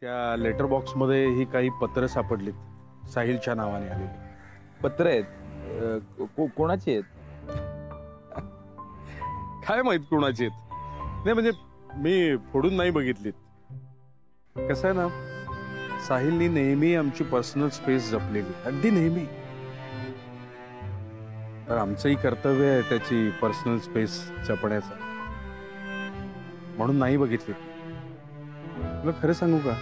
त्या letter box मध्ये ही काही पत्र सापडलीत साहिलच्या नावाने आलेली. पत्र आहेत? कोणाची आहेत? काय माहित कोणाची आहेत. नाही म्हणजे मी फोडून नाही बघितलीत. कसं आहे ना, साहिलनी नेहमी आमची पर्सनल स्पेस जपलेली, अगदी नेहमी. तर आमचंही कर्तव्य आहे त्याची पर्सनल स्पेस जपण्याचं, म्हणून नाही बघितली. तुला खरं सांगू का,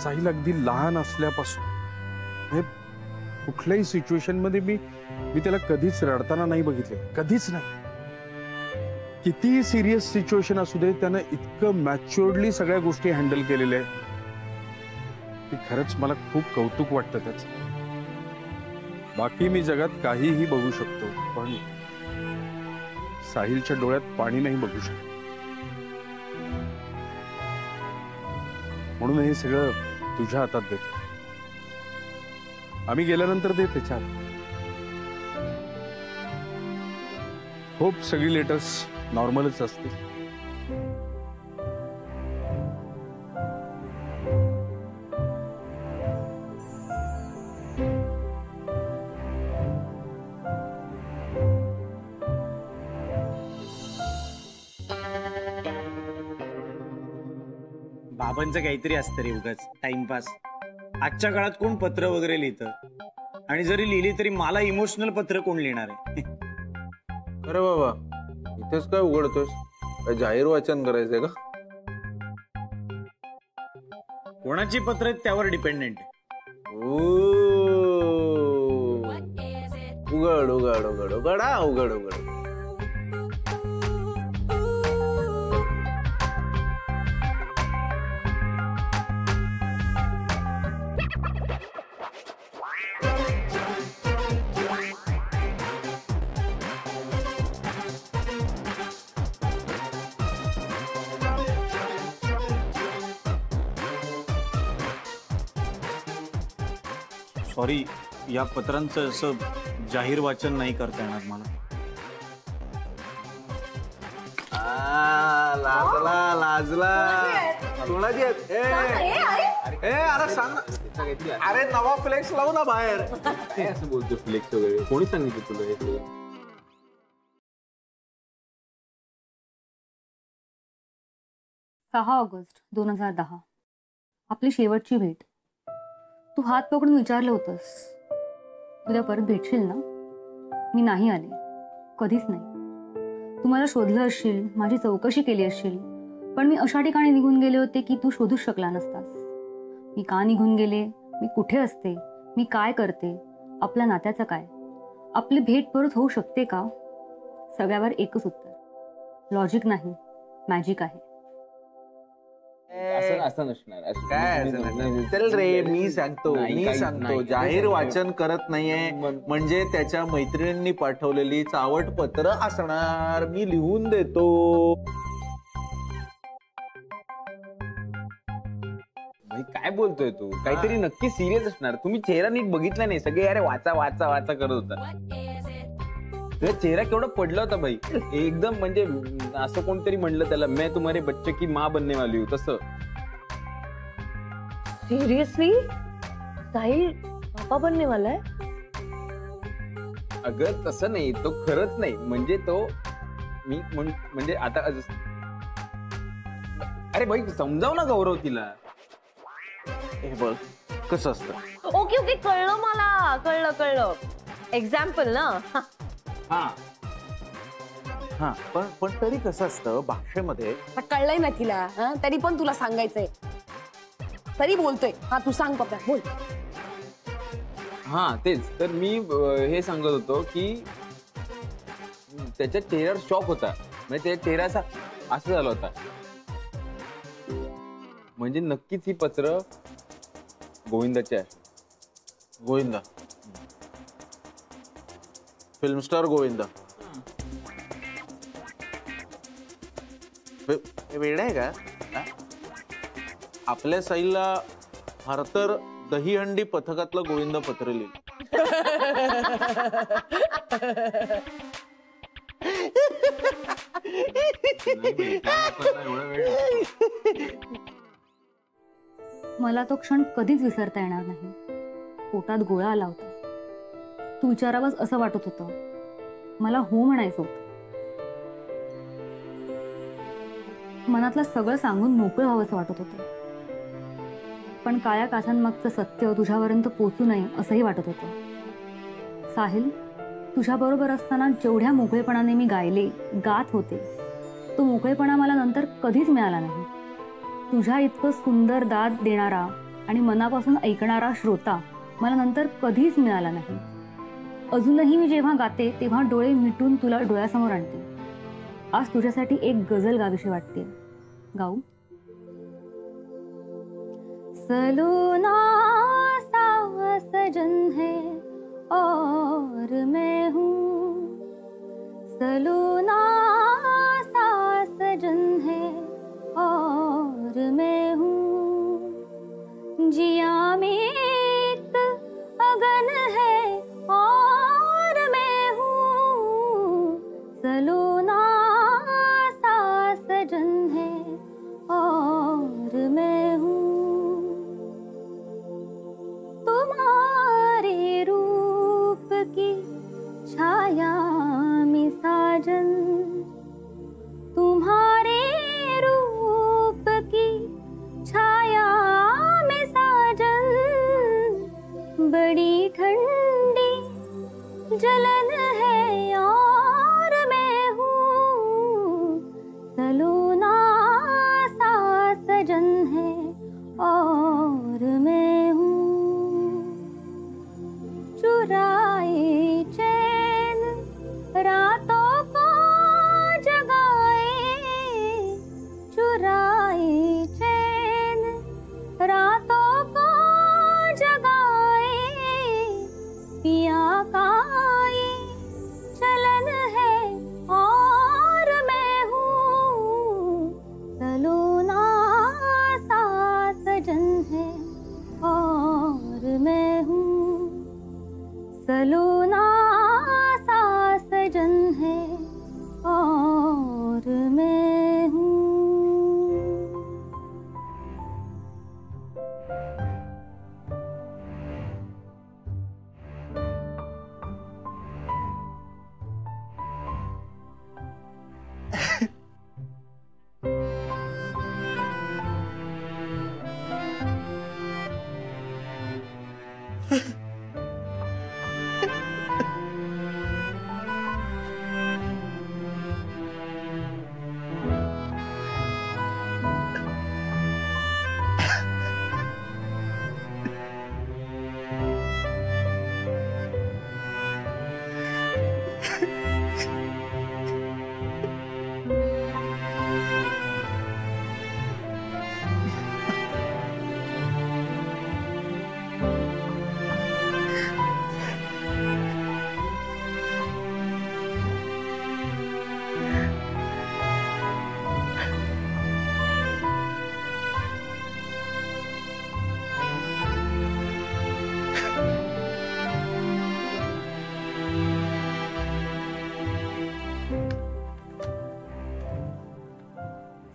साहिल अगदी लहान असल्यापासून कुठल्याही सिच्युएशन मध्ये मी त्याला कधीच रडताना नाही बघितले, कधीच नाही. कितीही सिरियस सिच्युएशन असू दे, त्यानं इतकं मॅच्युअर्डली सगळ्या गोष्टी हँडल केलेल्या आहेत की खरंच मला खूप कौतुक वाटतं त्याचं. बाकी मी जगात काहीही बघू शकतो, पण साहिलच्या डोळ्यात पाणी नाही बघू शकत. म्हणून हे सगळं तुझ्या हातात देतो. आम्ही गेल्यानंतर दे त्याच्यात. होप सगळी लेटर्स नॉर्मलच असतील. बाबांचं काहीतरी असतं रे उगाच टाइमपास. आजच्या काळात कोण पत्र वगैरे लिहितं, आणि जरी लिहिली तरी मला इमोशनल पत्र कोण लिहिणार आहे. अरे बाबा, इथेच काय उघडतोस? काय जाहीर वाचन करायचंय का? कोणाची पत्र आहेत त्यावर डिपेंडेंट. उघड उघड उघड उघड हा उघड उघड. सॉरी, या पत्रांचं असं जाहीर वाचन नाही करता येणार मला. लाजला लाजला. कोणाची आहेत? अरे सांग. अरे नवा फ्लेक्स लावू ना बाहेर. असं बोलतो फ्लेक्स वगैरे कोणी सांगितलं तुला हे? 6 ऑगस्ट 2010 आपली शेवटची भेट. तू हात पकडून विचारलं होतंस, उद्या परत भेटशील ना? मी नाही आले, कधीच नाही. तू मला शोधलं असशील, माझी चौकशी केली असशील, पण मी अशा ठिकाणी निघून गेले होते की तू शोधूच शकला नसतास. मी का निघून गेले, मी कुठे असते, मी काय करते, आपल्या नात्याचं काय, आपली भेट परत होऊ शकते का? सगळ्यावर एकच उत्तर, लॉजिक नाही, मॅजिक आहे. असं नसणार. काय चल रे, मी सांगतो जाहीर वाचन करत नाहीये म्हणजे त्याच्या मैत्रिणींनी पाठवलेली चावट पत्र असणार. मी लिहून देतो. काय बोलतोय तू? काहीतरी नक्की सिरियस असणार. तुम्ही चेहरा नीट बघितला नाही. सगळे अरे वाचा वाचा वाचा करत होता. तुझा चेहरा केवढा पडला होता भाई, एकदम म्हणजे असं कोणतरी म्हणलं त्याला, मैं तुम्हारे बच्चे की माँ बनने वाली हूँ तसं. सिरियसली साहिल पापा बनने वाला है? अगं तसं नाही, तो खरंच नाही. म्हणजे तो मी म्हणजे आता अरे भाई समजाव ना गौरव तिला. हे बघ कसं असतं. ओके ओके, कळलं मला, कळलं. एक्झाम्पल ना. हा हा, पण तरी कसं असतं भाषेमध्ये. कळलंय ना तिला, तरी पण तुला सांगायचंय, तरी बोलतोय. हा तू सांग पप्पा, बोल. हा तेच तर मी हे सांगत होतो की त्याच्या चेहऱ्यावर शॉक होता. म्हणजे त्याच्या चेहरा असं झाला होता. म्हणजे नक्कीच ही पत्र गोविंदाची आहे. Govinda, film star Govinda. वेडा आहे का? आपल्या साईला फार तर दहीहंडी पथकातलं गोविंदा पत्र लिहिलं. मला तो क्षण कधीच विसरता येणार नाही. पोटात गोळा आला होता. तू विचारावंच असं वाटत होतं. मला हो म्हणायचं होतं. मनातलं सगळं सांगून मोकळं व्हावंसं वाटत होतं. पण काळ्या काचांमागचं सत्य तुझ्यापर्यंत पोचू नये असंही वाटत होतं. साहिल, तुझ्याबरोबर असताना जेवढ्या मोकळेपणाने मी गात होते, तो मोकळेपणा मला नंतर कधीच मिळाला नाही. तुझ्या इतकं सुंदर दाद देणारा आणि मनापासून ऐकणारा श्रोता मला नंतर कधीच मिळाला नाही. अजूनही मी जेव्हा गाते तेव्हा डोळे मिटून तुला डोळ्यासमोर आणते. आज तुझ्यासाठी एक गझल गावीशी वाटते. गाऊ? सलोना सा सजन है और मैं हूँ, सलोना सा सजन है और मैं हूँ, जिया में एक अगन है और मैं हूँ, सलोना सा सजन है और मैं हूँ, तुम्हारे रूप की छाया में साजन, तुम्हारे रूप की छाया में साजन, बड़ी ठंडी जलन है और मैं हूँ, सलोना सा सजन है और मैं हूँ, चुराए चैन रातों को जगाए, चुराए चैन रातों को जगाए, पिया का ये चलन है और मैं हूँ, सलोना सा सजन है और मैं हूँ, सलोना सा सजन है और मैं हूँ.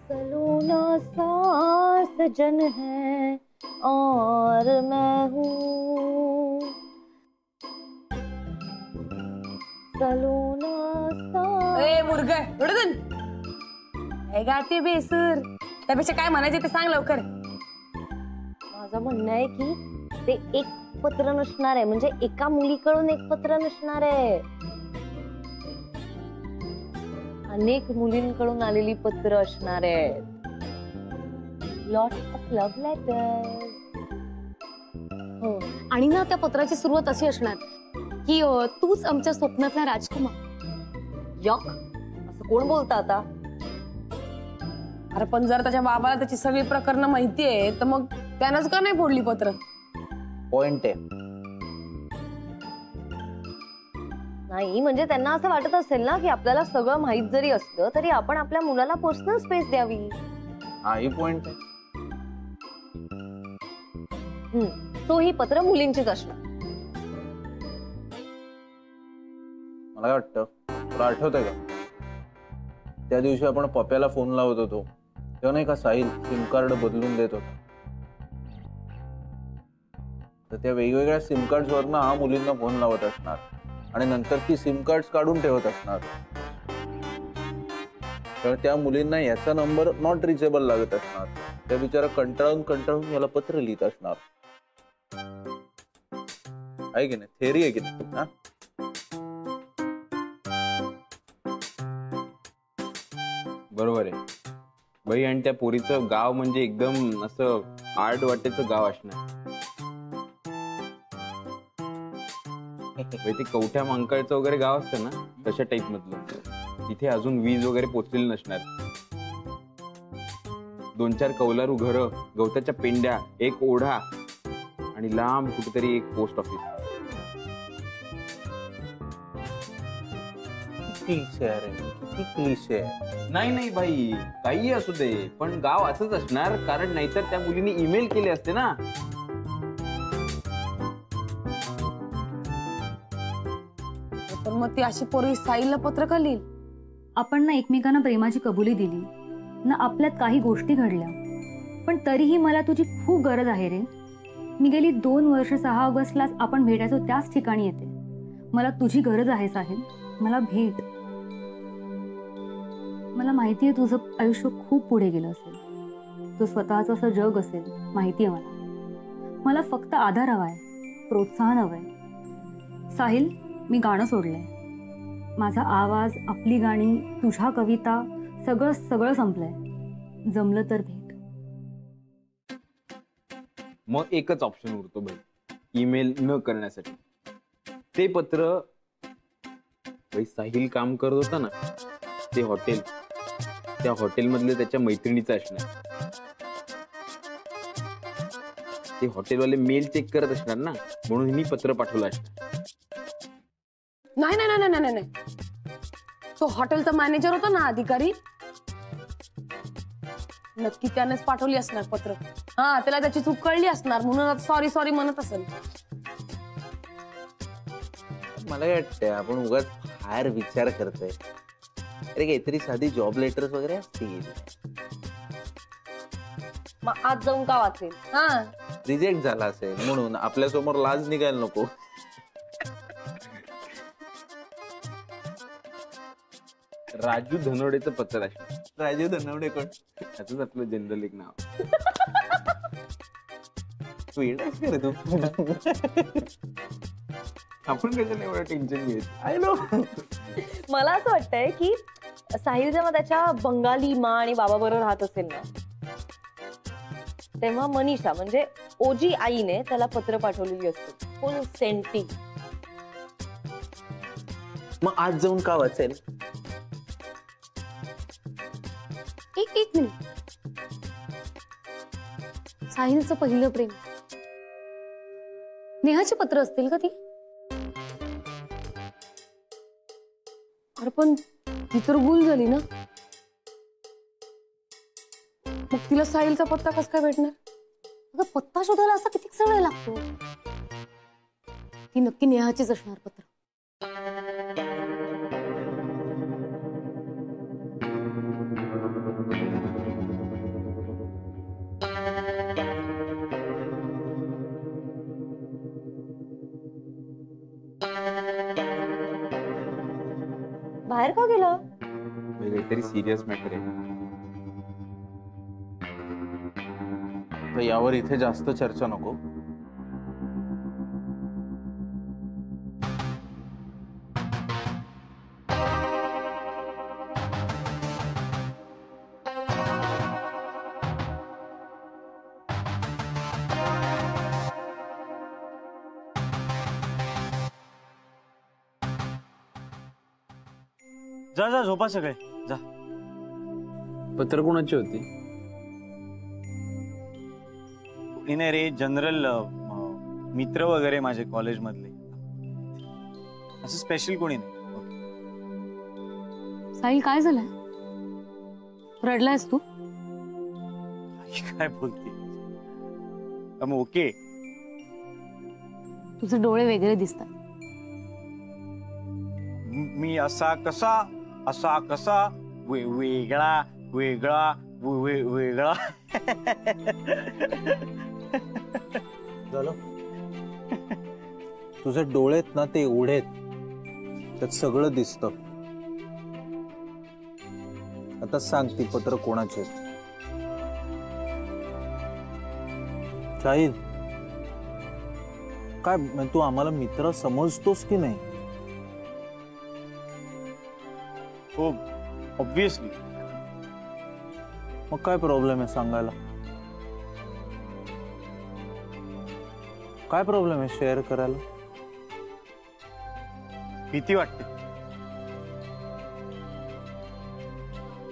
सलोना सा सजन है और मैं हूँ, सलोना सा. ए मुर्गा उडदन काय गाते बेसूर, त्यापेक्षा काय म्हणायचे ते सांग लवकर. माझं म्हणणं आहे की ते एक पत्र नसणार आहे, म्हणजे एका मुलीकडून एक पत्र नसणार आहे, अनेक मुलींकडून आलेली पत्र असणार आहेत. Lot of love letters. हो, आणि ना त्या पत्राची सुरुवात अशी असणार की तूच आमच्या स्वप्नातला राजकुमार. यक, असं कोण बोलतं आता? अरे पण जर त्याच्या बाबाला त्याची सगळी प्रकरणं माहिती आहे तर मग त्यानंच का नाही फोडली पत्र? पॉइंट आहे. नाही, म्हणजे त्यांना असं वाटत असेल ना की आपल्याला सगळं माहित जरी असलं तरी आपण आपल्या मुलाला पर्सनल स्पेस द्यावी. हाही पॉइंट आहे. तो ही पत्र मुलींचीच असणार. मला काय वाटतं, तुला आठवतंय का त्या दिवशी आपण पप्याला फोन लावत होतो तेव्हा नाही का साहिल सिम कार्ड बदलून देत होता. तर त्या वेगवेगळ्या सिम कार्ड्सवरनं हा मुलींना फोन लावत असणार आणि नंतर ती सिम कार्ड्स काढून ठेवत असणार. तर त्या मुलींना याचा नंबर नॉट रिचेबल लागत असणार. त्या बिचारा कंटाळून कंटाळून याला पत्र लिहित असणार. आहे की नाही? थेअरी आहे की नाही? हा, बरोबर आहे बाई. आणि त्या पोरीचं गाव म्हणजे एकदम असं आर्ट वाटेचं गाव असणार. बाई, ते कवठ्या मांकाळचं वगैरे गाव असतं ना, तशा टाईप मधलं. तिथे अजून वीज वगैरे पोचलेली नसणार. 2-4 कौलारू घरं, गवताच्या पेंड्या, एक ओढा आणि लांब कुठेतरी एक पोस्ट ऑफिस. क्लिशे आहे रे, किती क्लिशे आहे. नाही नाही भाई, काही असू दे, पण गाव असंच असणार. कारण नाहीतर त्या मुलीने ईमेल केले असते ना. पण मग ती अशी पोरी साहिलला पत्र का लिहिल? आपण ना एकमेकांना प्रेमाची कबुली दिली ना, आपल्यात काही गोष्टी घडल्या, पण तरीही मला तुझी खूप गरज आहे रे. मी गेली 2 वर्ष 6 ऑगस्टलाच आपण भेटायचो त्याच ठिकाणी येते. मला तुझी गरज आहे साहिल, मला भेट. मला माहिती आहे तुझं आयुष्य खूप पुढे गेलं असेल, तुझं स्वतःचं असं जग असेल, माहिती आहे मला. मला फक्त आधार हवाय, प्रोत्साहन हवंय. साहिल, मी गाणं सोडलंय. माझा आवाज, आपली गाणी, तुझ्या कविता सगळं सगळं संपलंय. जमलं तर भेट. मग एकच ऑप्शन उरतो भाई, ईमेल न करण्यासाठी. ते पत्र भाई साहिल काम करत होता ना, ते हॉटेल, त्या हॉटेलमधले त्याच्या मैत्रिणीचं असणार. ते हॉटेलवाले मेल चेक करत असणार ना, म्हणून मी पत्र पाठवलं असणार. नाही नाही नाही नाही नाही, तो हॉटेलचा मॅनेजर होता ना, अधिकारी, नक्की त्यानेच पाठवली असणार पत्र. हा, त्याला त्याची चूक कळली असणार, म्हणून सॉरी सॉरी म्हणत असेल. मला काय वाटतंय, आपण उगाच फार विचार करतोय. अरे काहीतरी साधी जॉब लेटर्स वगैरे असतील. मग आज जाऊन का वाचेल? हा, रिजेक्ट झाला असेल म्हणून आपल्या समोर लाज निघायला नको. राजू धनवडेचं पत्र असणार. राजू धनवडे कोण? त्याच आपलं जनरल एक नाव. तू येणार का रे तू? आपण कशाला एवढं टेन्शन घ्यायचं? I know. मला असं वाटतंय की साहिल जेव्हा त्याच्या बंगाली मा आणि बाबा बरोबर राहत असेल ना, तेव्हा मनीषा म्हणजे ओजी आईने त्याला पत्र पाठवलेली असते, फुल सेंटी. मग आज जाऊन का वाचेल? एक मिनिट. साहिलचं पहिलं प्रेम, नेहाची पत्र असतील का ती? अरे पण ती तर गुल झाली ना, मग तिला साहिलचा पत्ता कस काय भेटणार? अगं, पत्ता शोधायला असा किती वेळ लागतो. ती नक्की नेहाचीच असणार पत्र. बाहेर का गेला? काहीतरी सिरियस मॅटर आहे. तर यावर इथे जास्त चर्चा नको. जा जा, झोपा सगळे, जा. पत्र कोणाची होती? नाही रे, जनरल मित्र वगैरे माझे कॉलेज मधले, असं स्पेशल कोणी नाही. साहिल, काय झालंय? रडलायस तू? काय बोलते? ओके. तुझे डोळे वेगळे दिसतात. मी असा कसा वेगळा वेगळा वेगळा. झालं? तुझे डोळेत ना ते एवढे आहेत, त्यात सगळं दिसतं. आता सांग ती पत्र कोणाची आहेत? शाहीद, काय म्हणजे तू आम्हाला मित्र समजतोस की नाही? हो, ऑब्विसली. मग काय प्रॉब्लेम आहे सांगायला? काय प्रॉब्लेम आहे शेअर करायला? भीती वाटते.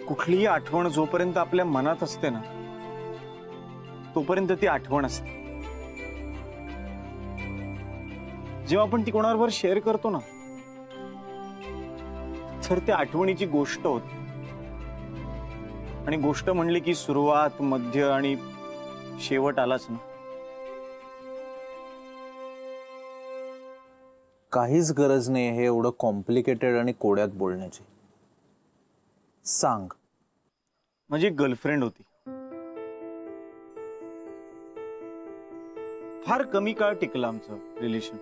कुठलीही आठवण जोपर्यंत आपल्या मनात असते ना, तोपर्यंत ती आठवण असते. जेव्हा आपण ती कोणाबरोबर शेअर करतो ना, तर त्या आठवणीची गोष्ट होते. आणि गोष्ट म्हणली की सुरुवात, मध्य आणि शेवट आलाच ना. काहीच गरज नाही हे एवढं कॉम्प्लिकेटेड आणि कोड्यात बोलण्याची. सांग. माझी गर्लफ्रेंड होती. फार कमी काळ टिकलं आमचं रिलेशन,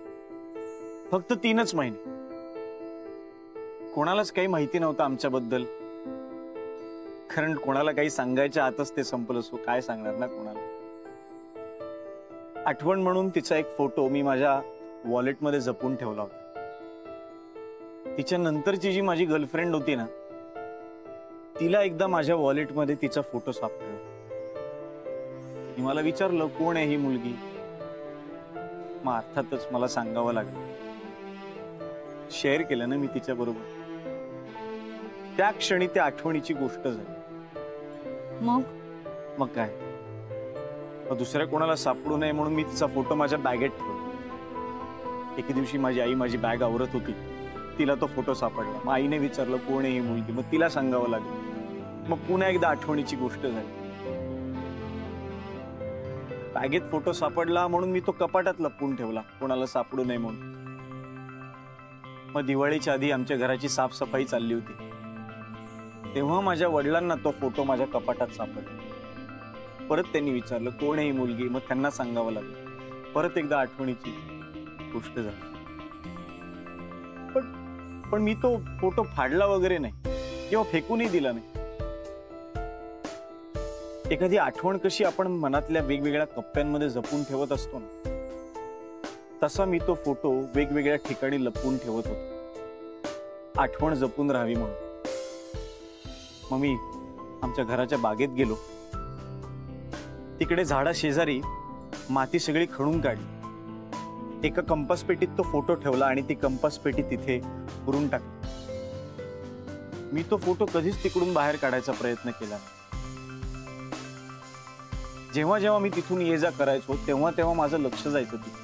फक्त 3च महिने. कोणालाच काही माहिती नव्हतं आमच्याबद्दल, कारण कोणाला काही सांगायच्या आतच ते संपलं. सो काय सांगणार ना कोणाला. आठवण म्हणून तिचा एक फोटो मी माझ्या वॉलेटमध्ये जपून ठेवला होता. तिच्या नंतरची जी माझी गर्लफ्रेंड होती ना, तिला एकदा माझ्या वॉलेटमध्ये तिचा फोटो सापडला. मी मला विचारलं कोण आहे ही मुलगी. मग अर्थातच मला सांगावं लागलं. शेअर केलं ना मी तिच्या बरोबर. त्या क्षणी त्या आठवणीची गोष्ट झाली. मग काय, मग दुसऱ्या कोणाला सापडू नये म्हणून मी तिचा फोटो माझ्या बॅगेत ठेवला. एके दिवशी माझी आई माझी बॅग आवरत होती, तिला तो फोटो सापडला. मग आईने विचारलं कोण आहे ही मुलगी. मग तिला सांगावं लागलं. मग पुन्हा एकदा आठवणीची गोष्ट झाली. बॅगेत फोटो सापडला म्हणून मी तो कपाटात लपवून ठेवला, कोणाला सापडू नये म्हणून. मग दिवाळीच्या आधी आमच्या घराची साफसफाई चालली होती, तेव्हा माझ्या वडिलांना तो फोटो माझ्या कपाटात सापडला. परत त्यांनी विचारलं कोण आहे ही मुलगी. मग त्यांना सांगावं लागलं. परत एकदा आठवणीची गोष्ट झाली. पण मी तो फोटो फाडला वगैरे नाही किंवा फेकूनही दिला नाही. एखादी आठवण कशी आपण मनातल्या वेगवेगळ्या कप्प्यांमध्ये जपून ठेवत असतो ना, तसा मी तो फोटो वेगवेगळ्या ठिकाणी लपवून ठेवत होतो, आठवण जपून राहावी म्हणून. मग मी आमच्या घराच्या बागेत गेलो. तिकडे झाडा शेजारी माती सगळी खणून काढली. एका कंपास पेटीत तो फोटो ठेवला आणि ती कंपास पेटी तिथे पुरून टाकली. मी तो फोटो कधीच तिकडून बाहेर काढायचा प्रयत्न केला नाही. जेव्हा जेव्हा मी तिथून ये जा करायचो तेव्हा तेव्हा माझं लक्ष जायचं तिथे.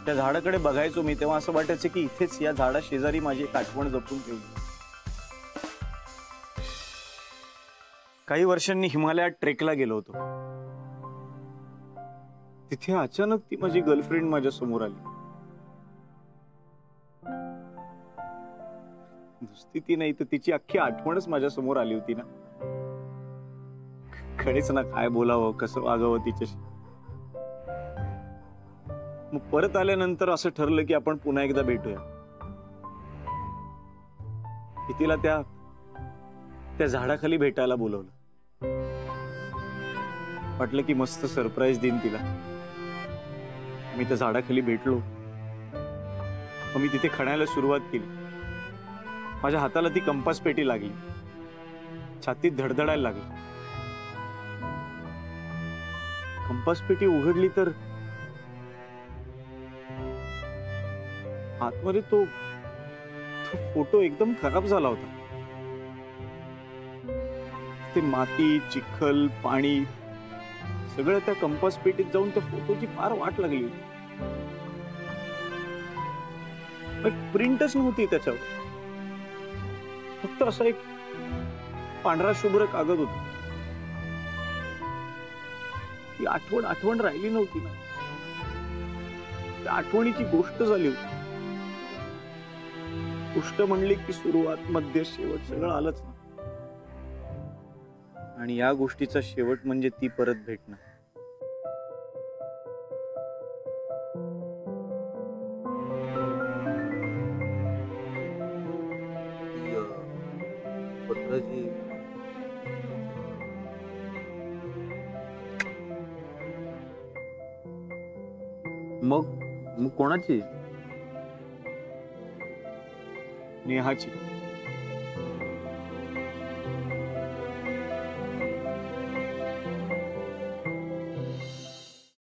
त्या झाडाकडे बघायचो मी, तेव्हा असं वाटायचं की इथेच या झाडा शेजारी माझी एक आठवण जपून ठेवली. काही वर्षांनी हिमालयात ट्रेकला गेलो होतो. तिथे अचानक ती माझी गर्लफ्रेंड माझ्या समोर आली. नुसती ती नाही तर तिची अख्खी आठवणच माझ्या समोर आली होती ना. खरेच ना, काय बोलावं, कसं वागावं तिच्याशी. मग परत आल्यानंतर असं ठरलं की आपण पुन्हा एकदा भेटूया. तिला त्या झाडाखाली भेटायला बोलवलं. वाटलं की मस्त सरप्राईज देईन तिला. मी त्या झाडाखाली भेटलो. मग मी तिथे खणायला सुरुवात केली. माझ्या हाताला ती कंपास पेटी लागली. छातीत धडधडायला लागली. कंपास पेटी उघडली तर आतमध्ये तो फोटो एकदम खराब झाला होता. ते माती, चिखल, पाणी सगळं त्या कंपास पेटीत जाऊन त्या फोटोची फार वाट लागली होती. प्रिंटच नव्हती त्याच्यावर, फक्त असा एक पांढरा शुभ्र कागद होता. ती आठवण राहिली नव्हती ना. त्या आठवणीची गोष्ट झाली होती. गोष्ट म्हणली की सुरुवात, मध्य, शेवट सगळं आलंच ना. आणि या गोष्टीचा शेवट म्हणजे ती परत भेटणं. पत्राची मग मग कोणाची? नेहाची.